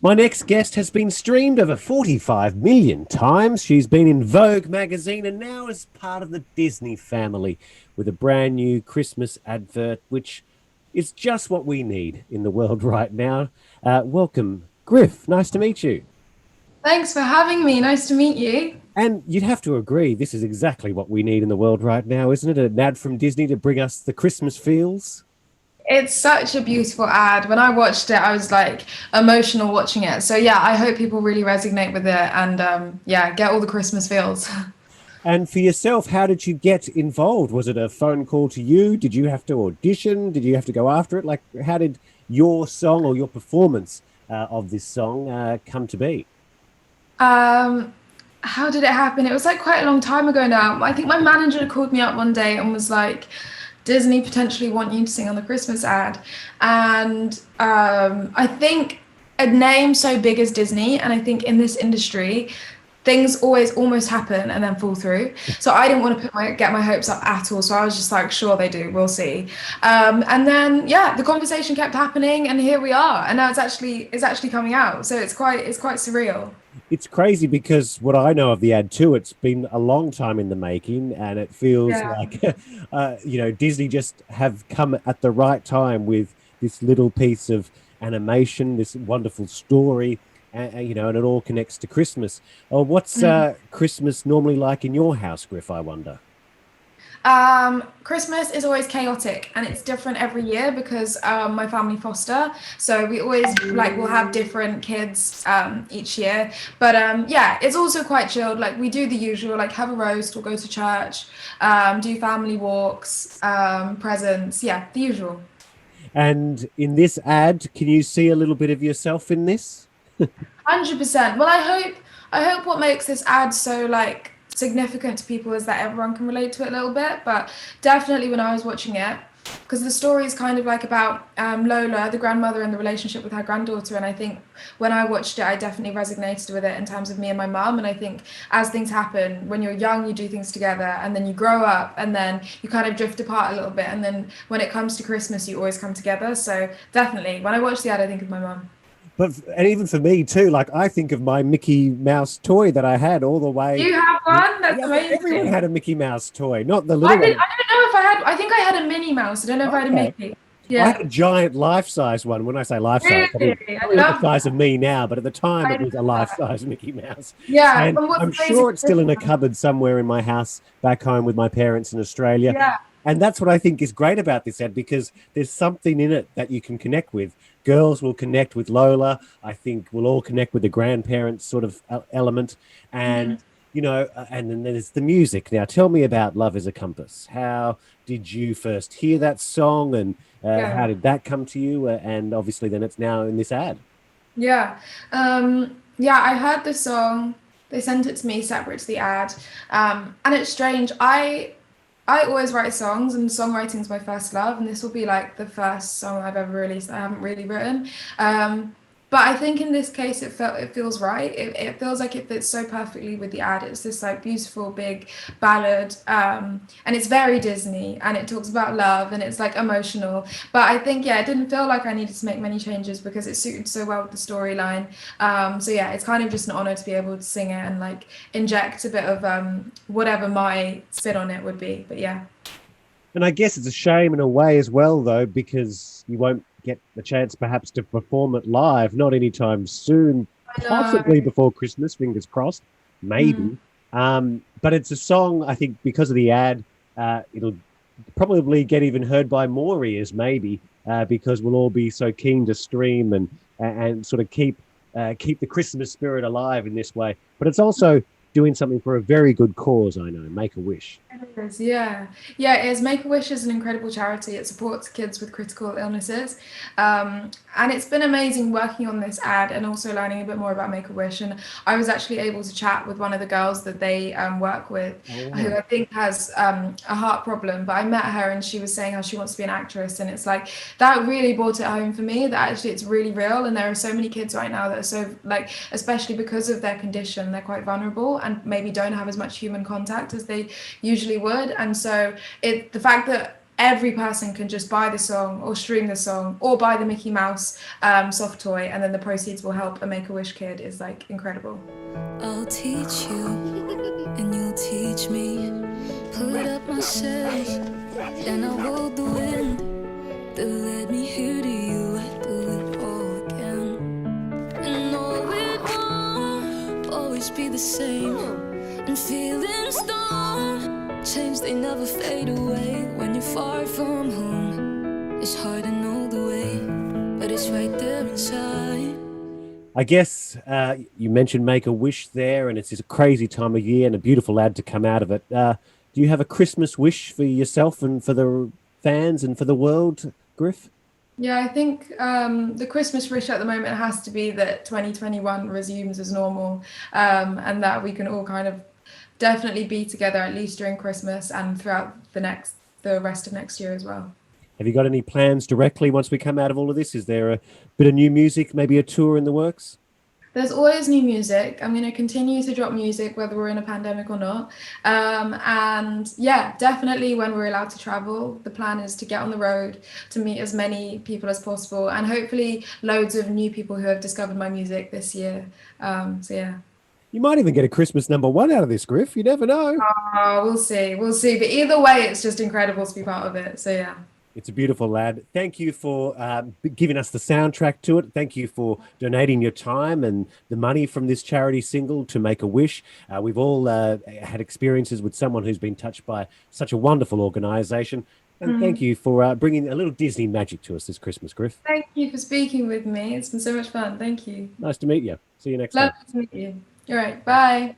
My next guest has been streamed over 45 million times. She's been in Vogue magazine and now is part of the Disney family with a brand new Christmas advert, which is just what we need in the world right now. Welcome, Griff. Nice to meet you. Thanks for having me. Nice to meet you. And you'd have to agree, this is exactly what we need in the world right now, isn't it? An ad from Disney to bring us the Christmas feels. It's such a beautiful ad. When I watched it, I was like emotional watching it. So yeah, I hope people really resonate with it and yeah, get all the Christmas feels. And for yourself, how did you get involved? Was it a phone call to you? Did you have to audition? Did you have to go after it? Like, how did your song or your performance of this song come to be? Um, how did it happen? It was like quite a long time ago now. I think my manager called me up one day and was like, Disney potentially want you to sing on the Christmas ad. And I think a name so big as Disney, and I think in this industry, things always almost happen and then fall through. So I didn't want to get my hopes up at all. So I was just like, sure they do, we'll see. And then yeah, the conversation kept happening, and here we are. And now it's actually coming out. So it's quite surreal. It's crazy because what I know of the ad too, it's been a long time in the making, and it feels Yeah. like Disney just have come at the right time with this little piece of animation, this wonderful story, and it all connects to Christmas. Oh, what's Christmas normally like in your house, Griff? I wonder. Christmas is always chaotic and it's different every year because my family foster. So we always like we'll have different kids each year. But yeah, it's also quite chilled. Like we do the usual, like have a roast, we'll go to church, do family walks, presents. Yeah, the usual. And in this ad, can you see a little bit of yourself in this? 100%. Well, I hope what makes this ad so like significant to people is that everyone can relate to it a little bit. But definitely when I was watching it, because the story is kind of like about Lola, the grandmother, and the relationship with her granddaughter. And I think when I watched it, I definitely resonated with it in terms of me and my mum. And I think as things happen, when you're young, you do things together, and then you grow up, and then you kind of drift apart a little bit. And then when it comes to Christmas, you always come together. So definitely, when I watch the ad, I think of my mum. But and even for me too, like I think of my Mickey Mouse toy that I had all the way. You have one? That's Yeah, but everyone amazing. had a Mickey Mouse toy, not the I little did. one. I don't know if I had. I think I had a Minnie Mouse. I don't know if I had a Okay. Mickey. I had Yeah. a giant life-size one. When I say life-size, Really? I probably not the love size of me now, but at the time I it was a love that. life-size Mickey Mouse. Yeah. And And what's I'm amazing sure it's is this still in a one. cupboard somewhere in my house back home with my parents in Australia. Yeah. And that's what I think is great about this ad because there's something in it that you can connect with. Girls will connect with Lola. I think we'll all connect with the grandparents sort of element. Mhm. And, and then there's the music. Now, tell me about Love is a Compass. How did you first hear that song and how Yeah. did that come to you? And obviously, then it's now in this ad. Yeah. Yeah, I heard the song. They sent it to me separate to the ad. And it's strange. I always write songs and songwriting is my first love, and this will be like the first song I've ever released that I haven't really written. Um, but I think in this case it feels right. It feels like it fits so perfectly with the ad. It's this like beautiful big ballad, and it's very Disney, and it talks about love, and it's like emotional. But I think yeah, it didn't feel like I needed to make many changes because it suited so well with the storyline. So yeah, it's kind of just an honor to be able to sing it and like inject a bit of whatever my spin on it would be. But yeah, And I guess it's a shame in a way as well, though, because you won't get the chance perhaps to perform it live, not anytime soon, I possibly know. before Christmas, fingers crossed, Mm, maybe. But it's a song, I think, because of the ad, it'll probably get even heard by more ears, maybe, because we'll all be so keen to stream and sort of keep the Christmas spirit alive in this way. But it's also doing something for a very good cause, I know, Make a Wish. it is, yeah. Yeah, it is. Make-A-Wish is an incredible charity. It supports kids with critical illnesses. And it's been amazing working on this ad and also learning a bit more about Make-A-Wish. And I was actually able to chat with one of the girls that they work with, Oh, who wow. I think has a heart problem. But I met her and she was saying how she wants to be an actress. And it's like that really brought it home for me that actually it's really real. And there are so many kids right now that are so like, especially because of their condition, they're quite vulnerable and maybe don't have as much human contact as they usually would. And so the fact that every person can just buy the song or stream the song or buy the Mickey Mouse soft toy, and then the proceeds will help a Make-A-Wish kid is like incredible. I'll teach you and you'll teach me. Put up my sails and I'll hold the wind that led me here to you. I do it all again. And no, it won't always be the same. And feelings don't change, they never fade away. When you're far from home, it's hard to know the way, but it's right there inside. I guess you mentioned Make-A-Wish there, and it's just a crazy time of year and a beautiful ad to come out of it. Do you have a Christmas wish for yourself and for the fans and for the world, Griff? Yeah, I think the Christmas wish at the moment has to be that 2021 resumes as normal, and that we can all kind of definitely be together at least during Christmas and throughout the rest of next year as well. Have you got any plans directly once we come out of all of this? Is there a bit of new music, maybe a tour in the works? There's always new music. I'm going to continue to drop music whether we're in a pandemic or not. And yeah, definitely when we're allowed to travel, the plan is to get on the road, to meet as many people as possible, and hopefully loads of new people who have discovered my music this year. So yeah. You might even get a Christmas #1 out of this, Griff. You never know. Oh, we'll see. We'll see. But either way, it's just incredible to be part of it. So yeah. It's a beautiful lad. Thank you for giving us the soundtrack to it. Thank you for donating your time and the money from this charity single to Make-A-Wish. We've all had experiences with someone who's been touched by such a wonderful organisation. And thank you for bringing a little Disney magic to us this Christmas, Griff. Thank you for speaking with me. It's been so much fun. Thank you. Nice to meet you. See you next time. Lovely to meet you. All right. Bye.